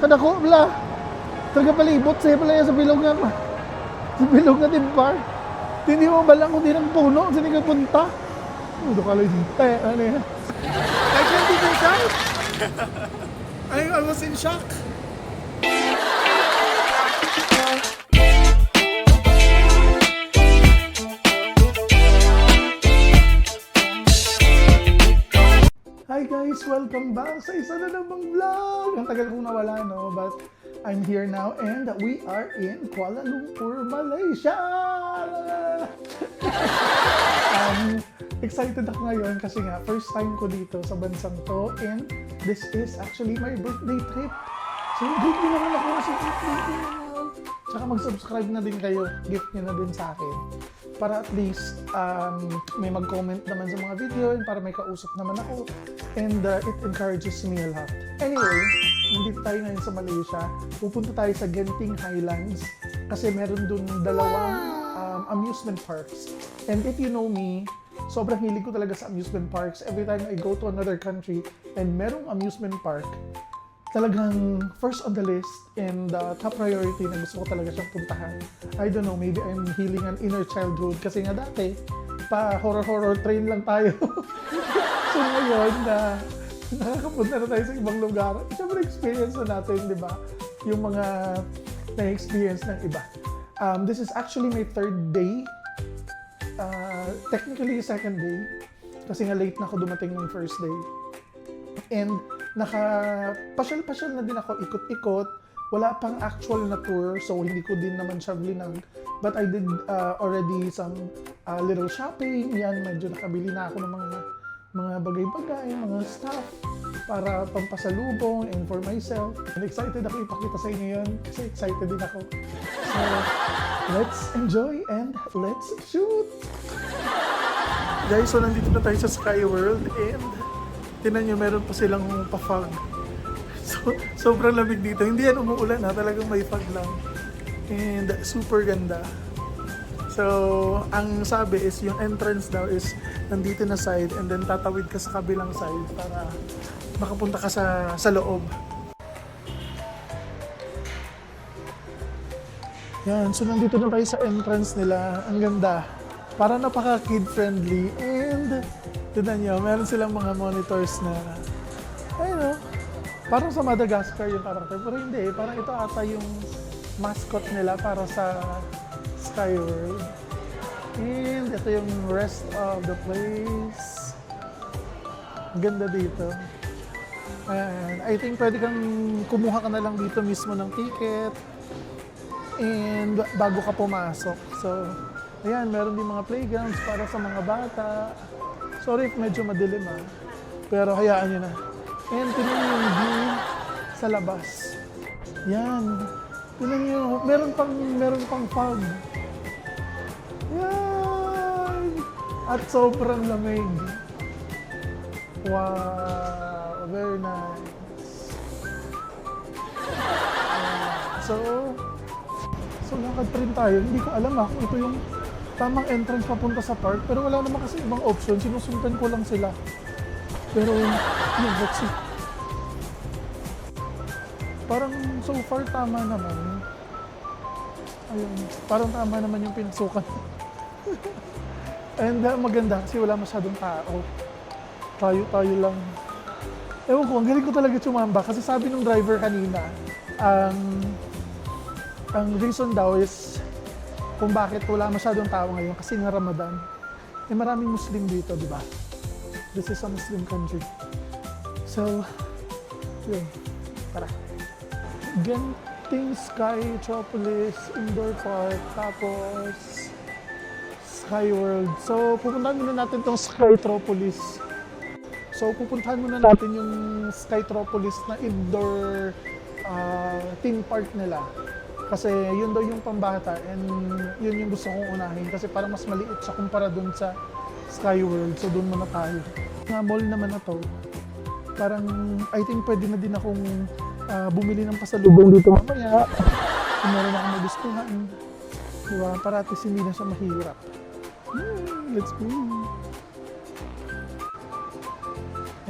Kadako, wala. Tagapalibot sa'yo pala yan sa bilog nga pa. Sa bilog nga din par. Hindi mo balang kung di ng puno. Saan ka punta? Ano ka lang dito? Ano yan? I can't even shout. I was in shock. Hi guys! Welcome back sa isa na namang vlog! Ang tagal kong nawala, no? But I'm here now and we are in Kuala Lumpur, Malaysia! Excited ako ngayon kasi nga first time ko dito sa bansang to and this is actually my birthday trip. So gift nyo naman ako sa birthday ko naman. Tsaka mag-subscribe na din kayo. Gift nyo na din sa akin. Para at least may mag-comment naman sa mga video and para may kausap naman ako and it encourages me a lot. Anyway, nandito tayo ngayon sa Malaysia. Pupunta tayo sa Genting Highlands kasi meron dun dalawang amusement parks. And if you know me, sobrang hilig ko talaga sa amusement parks. Every time I go to another country and merong amusement park, talagang first on the list and top priority na gusto ko talaga siyang puntahan. I don't know, maybe I'm healing an inner childhood kasi nga dati, pa horror train lang tayo. So ngayon na nakakapunta na tayo sa ibang lugar, siyempre experience na natin, di ba? Yung mga na-experience ng iba. This is actually my third day. Technically second day kasi nga late na ako dumating ng first day. And naka-pasyal-pasyal na din ako, ikot-ikot. Wala pang actual na tour, so hindi ko din naman siya blinag. But I did already some little shopping. Yan, medyo nakabili na ako ng mga bagay-bagay, mga stuff para pampasalubong and for myself. And excited ako ipakita sa inyo yun kasi excited din ako. So, let's enjoy and let's shoot! Guys, so nandito na tayo sa Sky World and tinan nyo, meron pa silang pa-fog. So, sobrang lamig dito. Hindi yan umuulan ha, talagang may fog lang. And super ganda. So, ang sabi is yung entrance daw is nandito na side and then tatawid ka sa kabilang side para makapunta ka sa loob. Yan, so nandito na tayo sa entrance nila. Ang ganda. Para napaka-kid-friendly and tignan nyo, meron silang mga monitors na, ayun o, parang sa Madagascar yung karakter, pero hindi, parang ito ata yung mascot nila para sa Sky World. And ito yung rest of the place. Ganda dito. And I think pwede kang kumuha ka na lang dito mismo ng ticket and bago ka pumasok. So, ayan, meron din mga playgrounds para sa mga bata. Sorry if medyo madilim pero hayaan nyo na. And tinan nyo yung view sa labas. Yan. Tinan nyo, meron pang fog. Yan. At sobrang lamig. Wow, very nice. So lakad tayo. Hindi ko alam kung ito yung tamang entrance papunta sa park, pero wala naman kasi ibang option, sinusundan ko lang sila. Pero let's see. Parang so far tama naman. Ayun, parang tama naman yung pinasukan. And maganda kasi wala masyadong tao. Tayo lang. Ewan ko, ang galing ko talaga tsumamba kasi sabi ng driver kanina, ang reason daw is kung bakit wala masyadong tao ngayon kasi nga Ramadan. Eh maraming Muslim dito, di ba? This is a Muslim country. So, yun. Tara. Genting Skytropolis Indoor Park, tapos Sky World. So, pupuntahan muna natin tong Skytropolis. So, pupuntahan muna natin yung Skytropolis na indoor theme park nila. Kasi yun daw yung pambata and yun yung gusto kong unahin kasi parang mas maliit siya kumpara dun sa Sky World. So doon muna tayo. Nga mall naman na to. Parang I think pwede na din akong bumili ng pasalubong dito mamaya. Kung meron akong magustuhan. Diba? Para at least hindi na siya mahirap. Let's go!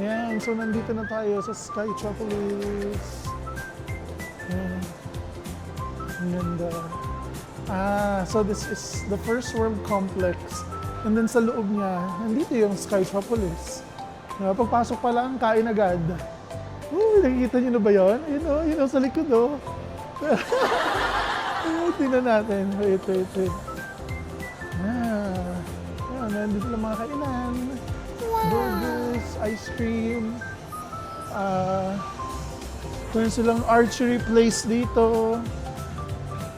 Ayan, so nandito na tayo sa Skytropolis. Ang ganda. So this is the First World Complex. And then sa loob niya, nandito yung Skytropolis. Pagpasok pa lang, kain agad. Nakikita niyo na ba yun? Yun o, sa likod o. Tingnan natin. Wait. Nandito lang mga kainan. Burgers, ice cream. Meron silang archery place dito.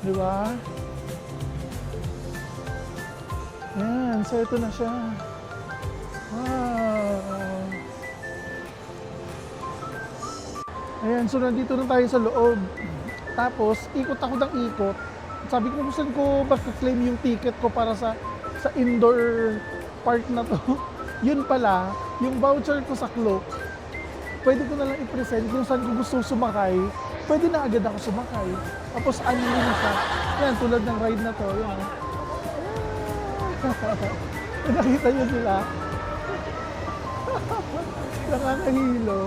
Di ba? Yan, so ito na siya. Wow! Ayan, so nandito na tayo sa loob. Tapos, ikot ako ng ikot. Sabi ko, gusto ko claim yung ticket ko para sa indoor park na to. Yun pala, yung voucher ko sa Klook, pwede ko na lang i-present kung saan ko gusto sumakay. Pwede na agad ako sumakay. Tapos, ano na siya. Yan, tulad ng ride na to. Yan. Nakita niyo sila? Nakakahilo.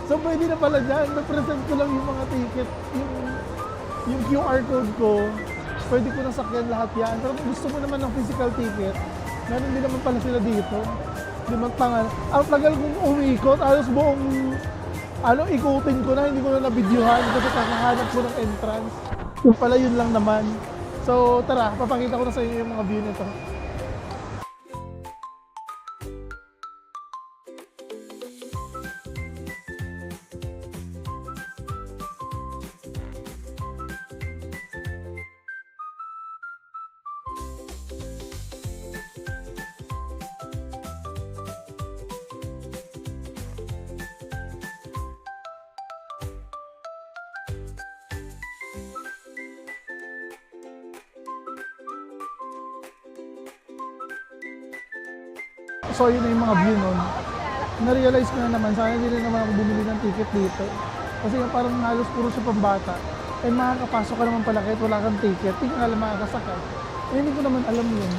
So pwede na pala dyan. Na-present ko lang yung mga ticket, yung QR code ko. Pwede ko nasakyan lahat yan. Pero kung gusto mo naman ng physical ticket, meron din naman pala sila dito. Limang ang tagal kong umikot, alos buong ikutin ko na, hindi ko na nabidyohan kasi kakahanap ko ng entrance. Yung pala yun lang naman. So tara, papakita ko na sa inyo yung mga view nito. So yun na yung mga view nun. Na-realize ko na naman, sana hindi rin naman ako bumili ng ticket dito. Kasi yung parang halos puro sa pambata. And makakapasok ka naman pala kahit wala kang ticket, hindi ka lang makakasakay. Hindi ko naman alam yun.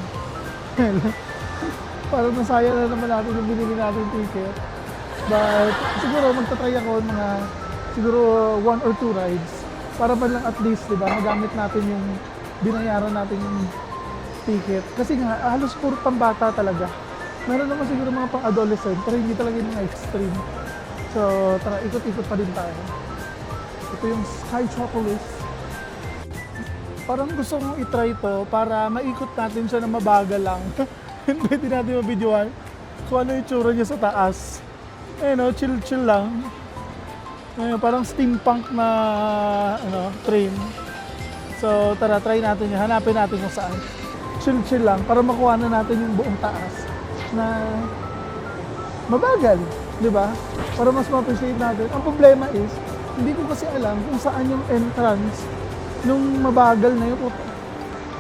Parang nasaya na naman natin yung binili natin ticket. But siguro magtatry ako mga siguro 1 or 2 rides. Para man lang at least, diba, magamit natin yung binayaran natin yung ticket. Kasi nga, halos puro pambata talaga. Meron naman siguro mga pang-adolescent, pero hindi talaga yung extreme. So, tara, ikot-ikot pa din tayo. Ito yung Skytropolis. Parang gusto kong itry to para maikot natin siya na mabagal lang. Pwede natin mabidyohan kung ano yung tsura niya sa taas. Chill-chill lang. Parang steampunk na train. So, tara, try natin yun. Hanapin natin kung saan. Chill-chill lang para makuha na natin yung buong taas na mabagal, di ba? Para mas ma-appreciate natin. Ang problema is, hindi ko kasi alam kung saan yung entrance nung mabagal na yun.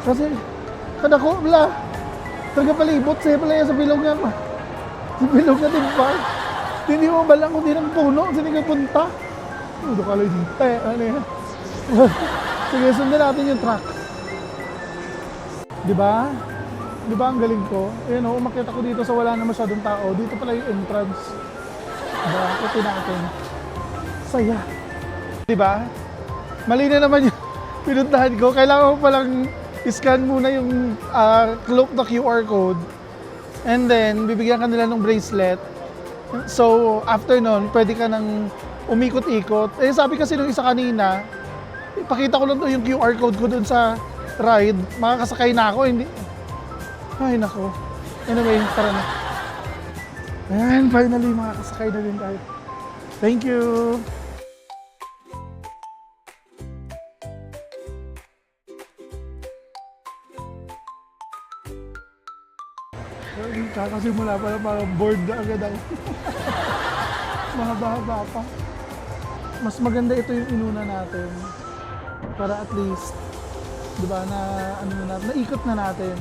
Kasi, kada ko, talaga palibot, siya pala yan sa bilog nga pa. Sa bilog na din pa. Hindi mo balang kung di ng puno, saan ka punta? Doon ka lang dito. Ano yan? Sige, sundan natin yung truck. Di ba? Di ba ang galing ko? Umakyat ako dito sa wala na masyadong tao. Dito pala yung entrance. Diba? Ito natin. Saya. Di ba? Mali na naman yung pinuntahan ko. Kailangan ko palang i-scan muna yung Klook na QR code. And then, bibigyan ka nila ng bracelet. So, after nun, pwede ka nang umikot-ikot. Sabi kasi nung isa kanina, ipakita ko lang yung QR code ko dun sa ride. Makakasakay na ako. Hindi. Ay, nako. Anyway, tara na. Ayan, finally, makakasakay na din tayo. Thank you! Kakasimula pa lang, parang bored na agad ako. Mahaba-haba pa. Mas maganda ito yung inuna natin. Para at least, di ba, naikot na natin.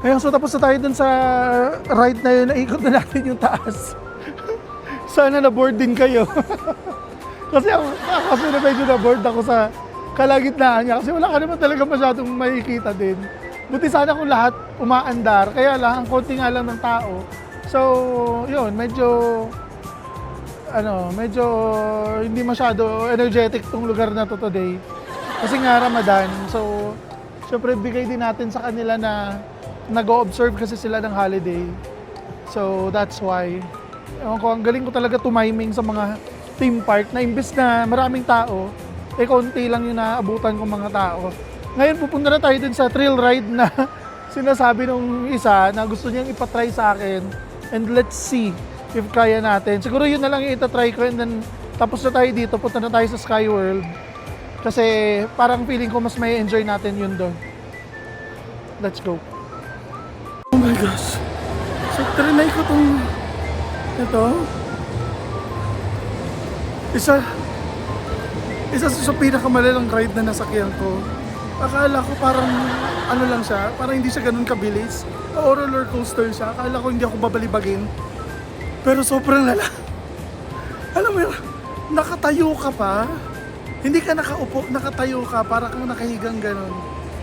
Ayun, so tapos na tayo dun sa ride na yun, naikot na natin yung taas. Sana na-board din kayo. Kasi ako kasi na medyo na-board ako sa kalagitnaan niya kasi wala ka naman talaga masyadong makikita din. Buti sana kung lahat umaandar, kaya lang, ang konti nga lang ng tao. So, yun, medyo hindi masyado energetic tong lugar na to today. Kasi nga Ramadan, so syempre bigay din natin sa kanila na nag-o-observe kasi sila ng holiday. So that's why. Ewan ko, ang galing ko talaga tumiming sa mga theme park na imbes na maraming tao, konti lang yung naabutan kong mga tao. Ngayon pupunta na tayo dun sa thrill ride na sinasabi nung isa na gusto niyang ipatry sa akin. And let's see if kaya natin. Siguro yun na lang yung itatry ko and then tapos na tayo dito, punta na tayo sa Sky World. Kasi parang feeling ko mas may enjoy natin yun doon. Let's go. Oh my gosh. So trinay ko tong ito. Isa sa pinakamalalang ride na nasakyan ko. Akala ko parang ano lang siya, parang hindi siya ganun kabilis. O roller coaster siya. Akala ko hindi ako babalibagin. Pero sobrang lala. Alam mo yun, nakatayo ka pa. Hindi ka nakaupo, nakatayo ka. Para kang nakahigang ganun.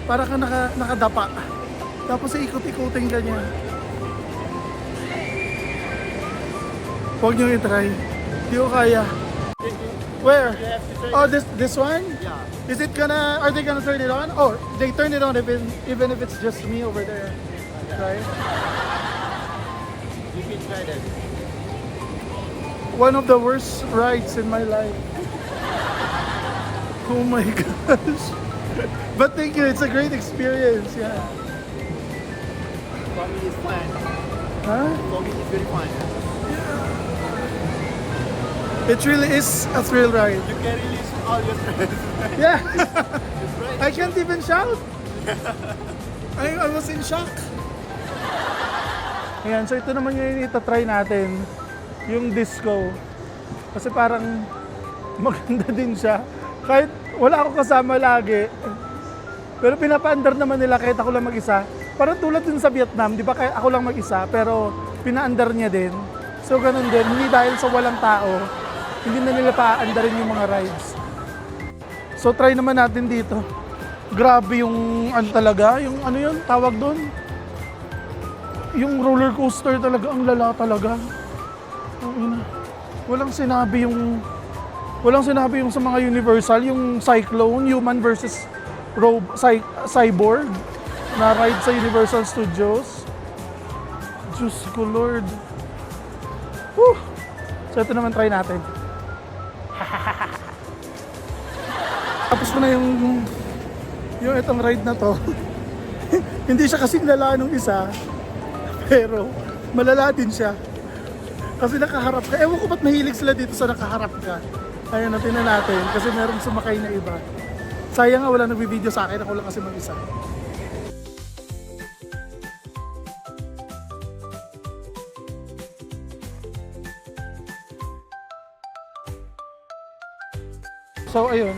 Para kang nakadapa. Tapos ikot-ikutin ka niya. Huwag niyo i-try. Hindi ko kaya. Where? Oh, this one? Yeah. Is it are they gonna turn it on? Oh, they turn it on even if it's just me over there. Right? You can try that. One of the worst rides in my life. Oh my gosh. But thank you, it's a great experience, yeah. For me, it's fun. Huh? For me, it's very fun. It really is a thrill ride. You can release all your stress. Yeah. It's right. I can't even shout. I was in shock. Ayan, so ito naman yung itatry natin. Yung disco. Kasi parang maganda din siya. Kahit wala ako kasama lagi. Pero pinapaandar naman nila kahit ako lang mag-isa. Parang tulad din sa Vietnam, di ba kaya ako lang mag-isa, pero pinaandar niya din. So ganun din, hindi dahil sa walang tao, hindi na nila paandarin yung mga rides. So try naman natin dito. Grabe yung ano talaga, yung ano yun, tawag doon. Yung roller coaster talaga, ang lala talaga. Walang sinabi yung sa mga Universal, yung Cyclone, human versus cyborg na ride sa Universal Studios. Diyos ko Lord. Whew. So ito naman try natin. Tapos ko na yung itong ride na to. Hindi siya kasing lala nung isa, pero malala din siya. Kasi nakaharap ka. Ewan ko ba't mahilig sila dito sa nakaharap ka. Ayun, natin natin. Kasi meron sumakay na iba. Sayang nga wala nag-video sa akin. Ako lang kasi mag-isa. So ayun.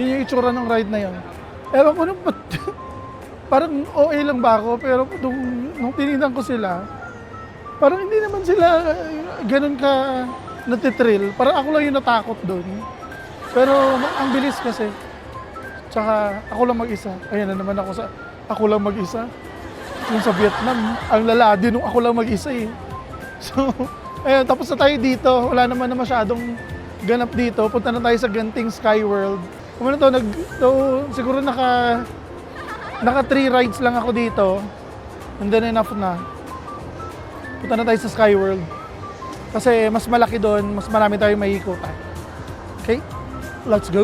Yun yung itsura ng ride na yun. Ewan ko nung parang OA lang ba ako. Pero nung tinignan ko sila, parang hindi naman sila ganun ka natitrill. Parang ako lang yung natakot doon. Pero ang bilis kasi. Tsaka ako lang mag-isa. Ayan na naman ako lang mag-isa. Yung sa Vietnam, ang lala din nung ako lang mag-isa eh. So, ayun, tapos na tayo dito. Wala naman na masyadong ganap dito. Punta na tayo sa Genting Sky World. Kung ano siguro naka 3 rides lang ako dito. And then enough na. Punta na tayo sa Sky World. Kasi mas malaki doon, mas marami tayong maiikutan. Okay? Let's go!